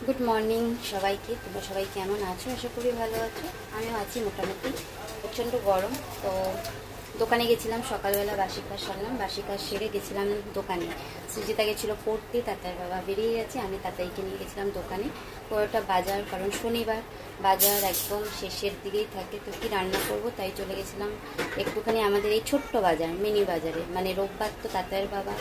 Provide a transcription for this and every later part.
Good morning সবাইকে। তোমরা সবাই কেমন আছো? আশা করি ভালো আছো। আমিও আছি মোটামুটি। প্রচণ্ড গরম। তো দোকানে গেছিলাম সকালবেলা, বাসি কাজ সারলাম, বাসি কাজ সেরে গেছিলাম দোকানে। সুজিতা গেছিলো পড়তে, তাতার বাবা বেরিয়ে গেছে, আমি তাতাইকে নিয়ে গেছিলাম দোকানে। পুরোটা বাজার, কারণ শনিবার বাজার একদম শেষের দিকেই থাকে, তো কি রান্না করব তাই চলে গেছিলাম একটুখানি আমাদের এই ছোট্ট বাজার, মিনি বাজারে। মানে রোববার তো তাতার বাবা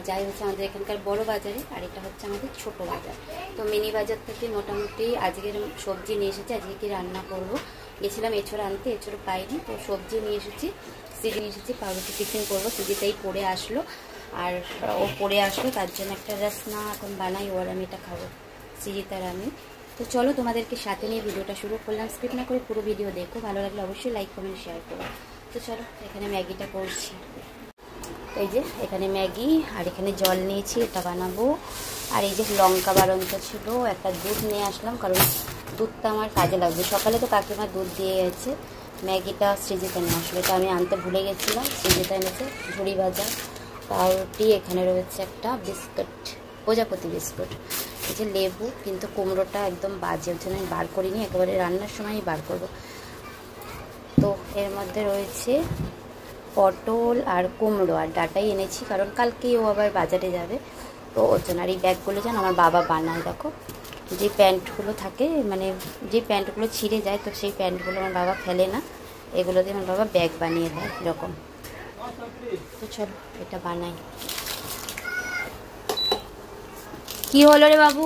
যাই হচ্ছে আমাদের এখানকার বড় বাজারে, আর এটা হচ্ছে আমাদের ছোট বাজার। তো মিনি বাজার থেকে মোটামুটি আজকের সবজি নিয়ে এসেছি। আজকে কি রান্না করব, গেছিলাম এঁচড় আনতে, এঁচড় পাইনি, তো সবজি নিয়ে এসেছি, সিজি নিয়ে এসেছি, পাউরুটি টিফিন করবো। সিজিটাই পড়ে আসলো, আর ও পড়ে আসলো, তার জন্য একটা রাসনা এখন বানাই, ওর আমি এটা খাবো, সিজিতার আমি। তো চলো তোমাদেরকে সাথে নিয়ে ভিডিওটা শুরু করলাম। স্কিপ না করে পুরো ভিডিও দেখো, ভালো লাগলে অবশ্যই লাইক কমেন্ট শেয়ার করো। তো চলো এখানে ম্যাগিটা করছি। এই যে এখানে ম্যাগি, আর এখানে জল নিয়েছি, এটা বানাবো। আর এই যে লঙ্কা বাড়ন্ত ছিল, একটা দুধ নিয়ে আসলাম, কারণ দুধটা আমার কাজে লাগবে। সকালে তো কাকিমা দুধ দিয়ে গেছে। ম্যাগিটা সৃজিতা নিয়ে আসলো, এটা আমি আনতে ভুলে গেছিলাম, সৃজিতা এনেছে। ঝুড়ি ভাজা, পাউরুটি, এখানে রয়েছে একটা বিস্কুট, প্রজাপতি বিস্কুট। এই যে লেবু, কিন্তু কুমড়োটা একদম বাজে, ওর জন্য আমি বার করিনি, একেবারে রান্নার সময়ই বার করবো। তো এর মধ্যে রয়েছে পটল আর কুমড়ো, আর ডাটাই এনেছি, কারণ কালকেই ও আবার বাজারে যাবে, তো ওর জন্য। আর এই ব্যাগগুলো যেন আমার বাবা বানায়, দেখো যে প্যান্টগুলো থাকে, মানে যে প্যান্টগুলো ছিঁড়ে যায়, তো সেই প্যান্টগুলো আমার বাবা ফেলে না, এগুলো দিয়ে আমার বাবা ব্যাগ বানিয়ে দেয় এরকম। তো চলো এটা বানাই। কি হলো রে বাবু?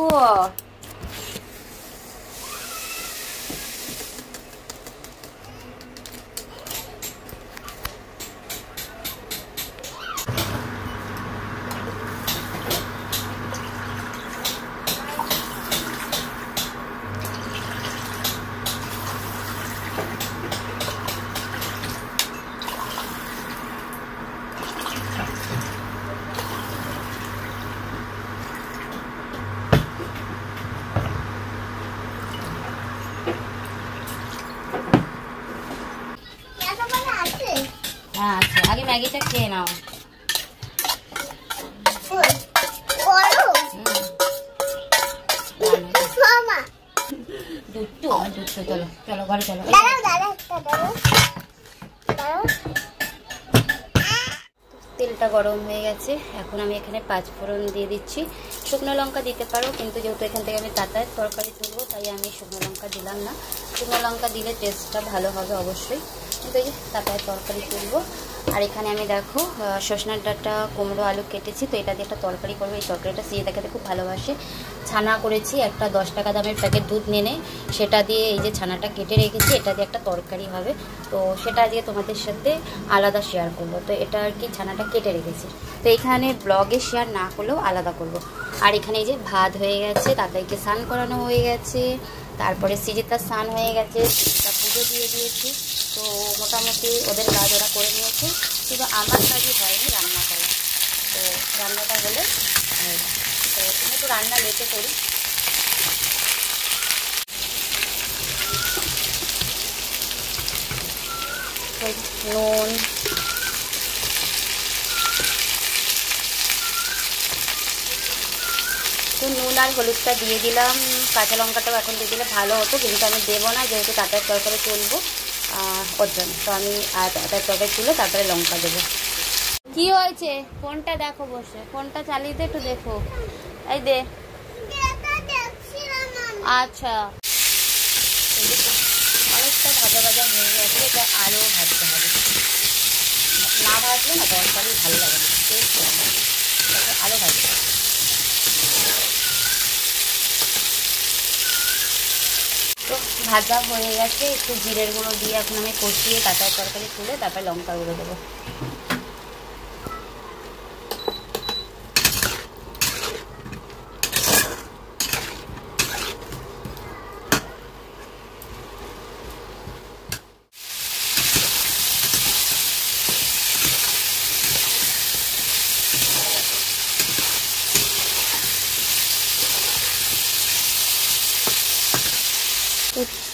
হ্যাঁ আচ্ছা, আগে ম্যাগিটা খেয়ে নাও। দুটো চলো চলো ঘরে চলো। তেলটা গরম হয়ে গেছে, এখন আমি এখানে 5 ফোড়ন দিয়ে দিচ্ছি। শুকনো লঙ্কা দিতে পারো, কিন্তু যেহেতু এখান থেকে আমি তাতায় তরকারি তুলবো, তাই আমি শুকনো লঙ্কা দিলাম না। শুকনো লঙ্কা দিলে টেস্টটা ভালো হবে অবশ্যই, কিন্তু এই যে তাতায় তরকারি তুলবো। আর এখানে আমি দেখো সজনার ডাঁটা, কুমড়ো, আলু কেটেছি, তো এটা দিয়ে একটা তরকারি করবো। এই তরকারিটা সিজিতা খেতে খুব ভালোবাসে। ছানা করেছি, একটা 10 টাকা দামের প্যাকেট দুধ নেনে সেটা দিয়ে এই যে ছানাটা কেটে রেখেছি, এটা দিয়ে একটা তরকারি হবে, তো সেটা দিয়ে তোমাদের সাথে আলাদা শেয়ার করবো। তো এটা আর কি ছানাটা কেটে রেখেছি, তো এখানে ব্লগে শেয়ার না করলেও আলাদা করব। আর এখানে এই যে ভাত হয়ে গেছে, তাদেরকে স্নান করানো হয়ে গেছে, তারপরে সিজিতার স্নান হয়ে গেছে, সিজিতা পুজো দিয়ে দিয়েছি। তো মোটামুটি ওদের কাজ ওরা করে নিয়েছে, শুধু আমার কাজই হয়নি, রান্না করা। তো রান্নাটা হলে তো আমি তো রান্না লেটে করি। নুন, তো নুন আর হলুদটা দিয়ে দিলাম, কাঁচা লঙ্কাটাও এখন দিয়ে দিলে ভালো হতো, কিন্তু আমি দেবো না, যেহেতু তাতার তরকারি তুলবো ওর জন্য। তো আমি তাতার তরকারি তুলে তারপরে লঙ্কা দেবো। কি হয়েছে? ফোনটা দেখো, বসে ফোনটা চালিয়ে দে, একটু দেখো। এই দে। আচ্ছা, অনেকটা ভাজা ভাজা হয়ে গেছে, এটা আরও ভাজতে হবে, না ভাজলে না তরকারি ভালো লাগে না, টেস্ট লাগে না, আরও ভাজতে হবে। তো ভাজা হয়ে গেছে, একটু জিরের গুঁড়ো দিয়ে এখন আমি কষিয়ে কাঁচার তরকারি তুলে তারপর লঙ্কা গুঁড়ো দেবো।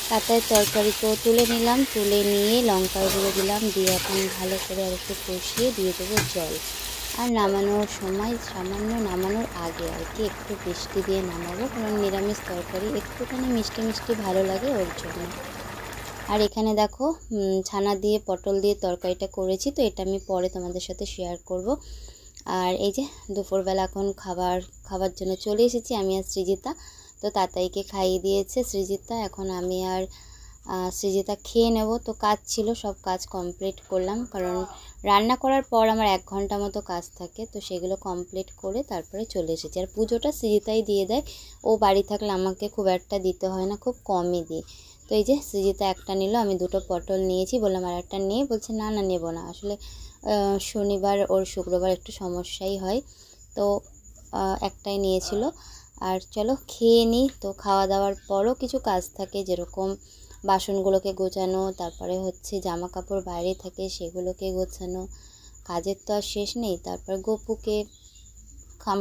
তাতায় তরকারি তো তুলে নিলাম, তুলে নিয়ে লঙ্কা গুঁড়ো দিলাম, দিয়ে এখন ভালো করে আর একটু কষিয়ে দিয়ে দেবো জল। আর নামানোর সময় সামান্য নামানোর আগে আর কি একটু বৃষ্টি দিয়ে নামাবো, কারণ নিরামিষ তরকারি একটুখানি মিষ্টি মিষ্টি ভালো লাগে ওর জন্য। আর এখানে দেখো ছানা দিয়ে পটল দিয়ে তরকারিটা করেছি, তো এটা আমি পরে তোমাদের সাথে শেয়ার করব। আর এই যে দুপুরবেলা এখন খাবার জন্য চলে এসেছি আমি আর সৃজিতা। তো তাতাইকে খাইয়ে দিয়েছে সৃজিতা, এখন আমি আর সৃজিতা খেয়ে নেব। তো কাজ ছিল, সব কাজ কমপ্লিট করলাম, কারণ রান্না করার পর আমার 1 ঘন্টা মতো কাজ থাকে, তো সেগুলো কমপ্লিট করে তারপরে চলে এসেছি। আর পুজোটা সৃজিতাই দিয়ে দেয়, ও বাড়ি থাকলে আমাকে খুব একটা দিতে হয় না, খুব কমই দিই। তো এই যে সৃজিতা একটা নিল, আমি 2টো পটল নিয়েছি, বললাম আর একটা নিয়ে, বলছে না না নেব না, আসলে শনিবার ওর শুক্রবার একটু সমস্যাই হয়, তো একটাই নিয়েছিল। আর চলো খেয়ে নিই। তো খাওয়া দাওয়ার পরও কিছু কাজ থাকে, যেরকম বাসনগুলোকে গোছানো, তারপরে হচ্ছে জামা কাপড় বাইরে থাকে সেগুলোকে গোছানো, কাজের তো আর শেষ নেই। তারপর গপুকে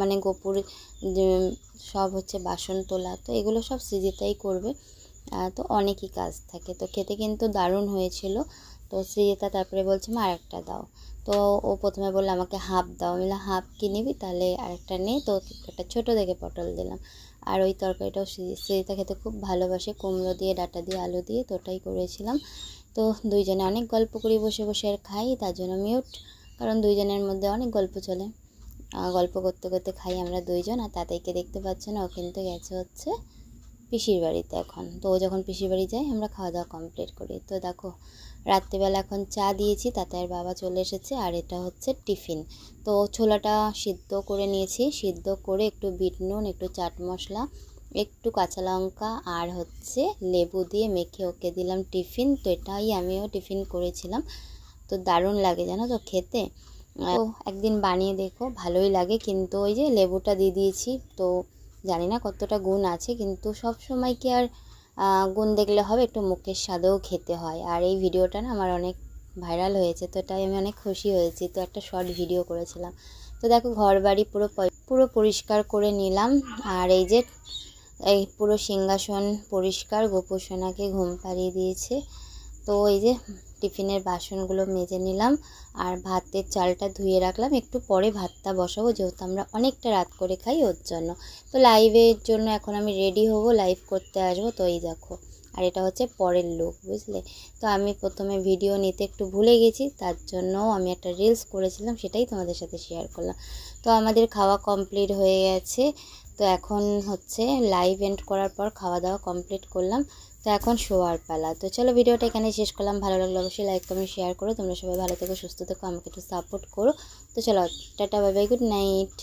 মানে গপুর সব হচ্ছে বাসন তোলা, তো এগুলো সব সৃজিতাই করবে। তো অনেকই কাজ থাকে। তো খেতে কিন্তু দারুণ হয়েছিল। তো সৃজিতা তারপরে বলছে মা আরেকটা দাও। তো ও প্রথমে বললো আমাকে হাফ দাও, আমি বললাম হাফ কি নিবি, তাহলে আরেকটা নে। তো একটা ছোটো দেখে পটল দিলাম। আর ওই তরকারিটাও সৃজিতা খেতে খুব ভালোবাসে, কুমড়ো দিয়ে ডাঁটা দিয়ে আলু দিয়ে, তো ওটাই করেছিলাম। তো দুইজনে অনেক গল্প করি বসে বসে আর খাই, তার জন্য মিউট, কারণ দুইজনের মধ্যে অনেক গল্প চলে। গল্প করতে করতে খাই আমরা দুইজন। আর তাদেরকে দেখতে পাচ্ছ না, ও কিন্তু গেছে হচ্ছে পিসির বাড়িতে এখন। তো ও যখন পিসির বাড়ি যায় আমরা খাওয়া দাওয়া কমপ্লিট করি। তো দেখো রাত্রিবেলা এখন চা দিয়েছি, তাতে আর বাবা চলে এসেছে। আর এটা হচ্ছে টিফিন। তো ছোলাটা সিদ্ধ করে নিয়েছি, সিদ্ধ করে একটু বিট নুন, একটু চাট মশলা, একটু কাঁচা লঙ্কা আর হচ্ছে লেবু দিয়ে মেখে ওকে দিলাম টিফিন। তো এটাই আমিও টিফিন করেছিলাম। তো দারুণ লাগে জানো তো খেতে। তো একদিন বানিয়ে দেখো, ভালোই লাগে। কিন্তু ওই যে লেবুটা দিয়ে দিয়েছি, তো জানি না কতটা গুণ আছে, কিন্তু সব সময় কি আর গুণ দেখলে হবে, একটু মুখের স্বাদেও খেতে হয়। আর এই ভিডিওটা না আমার অনেক ভাইরাল হয়েছে, তো তাই আমি অনেক খুশি হয়েছি। তো একটা শর্ট ভিডিও করেছিলাম। তো দেখো ঘর বাড়ি পুরো পরিষ্কার করে নিলাম। আর এই যে এই পুরো সিংহাসন পরিষ্কার, গোপু সোনাকে ঘুম পাড়িয়ে দিয়েছে। তো এই যে টিফিনের বাসনগুলো মেজে নিলাম, আর ভাতের চালটা ধুয়ে রাখলাম, একটু পরে ভাতটা বসাবো, যেহেতু আমরা অনেকটা রাত করে খাই ওর জন্য। তো লাইভের জন্য এখন আমি রেডি হব, লাইভ করতে আসবো। তো এই দেখো, আর এটা হচ্ছে পরের লুক, বুঝলে। তো আমি প্রথমে ভিডিও নিতে একটু ভুলে গেছি, তার জন্য আমি একটা রিলস করেছিলাম, সেটাই তোমাদের সাথে শেয়ার করলাম। তো আমাদের খাওয়া কমপ্লিট হয়ে গেছে। তো এখন হচ্ছে লাইভ এন্ড করার পর খাওয়া দাওয়া কমপ্লিট করলাম। তো এখন শোয়ার পালা। তো চলো ভিডিওটা এখানে শেষ করলাম। ভালো লাগলে অবশ্যই লাইক কমেন্ট শেয়ার করো। তোমরা সবাই ভালো থেকো, সুস্থ থেকো, আমাকে একটু সাপোর্ট করো। তো চলো tata, bye bye, good night.